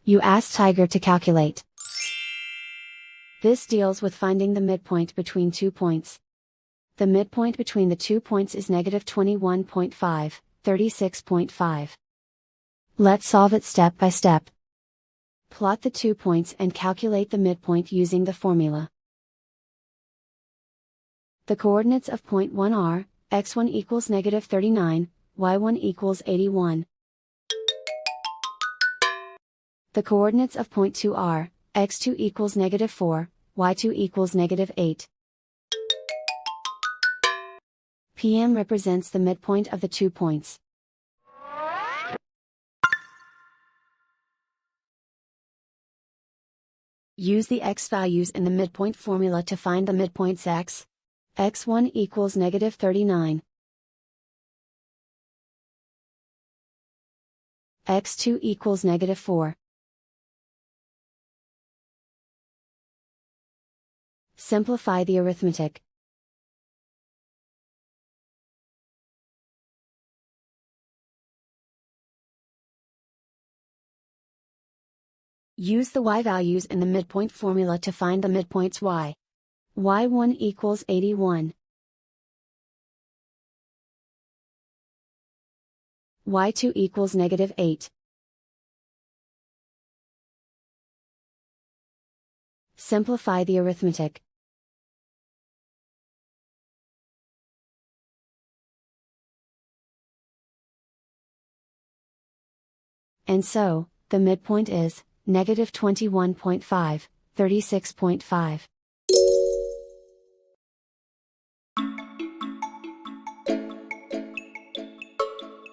You ask Tiger to calculate. This deals with finding the midpoint between 2 points. The midpoint between the 2 points is negative 21.5, 36.5. Let's solve it step by step. Plot the 2 points and calculate the midpoint using the formula. The coordinates of point 1 are, x1 equals negative 39, y1 equals 81. The coordinates of point 2 are, x2 equals negative 4, y2 equals negative 8. PM represents the midpoint of the 2 points. Use the x values in the midpoint formula to find the midpoints x. x1 equals negative 39. x2 equals negative 4. Simplify the arithmetic. Use the y values in the midpoint formula to find the midpoints y. y1 equals 81. y2 equals negative 8. Simplify the arithmetic. And so, the midpoint is negative 21.5, 36.5.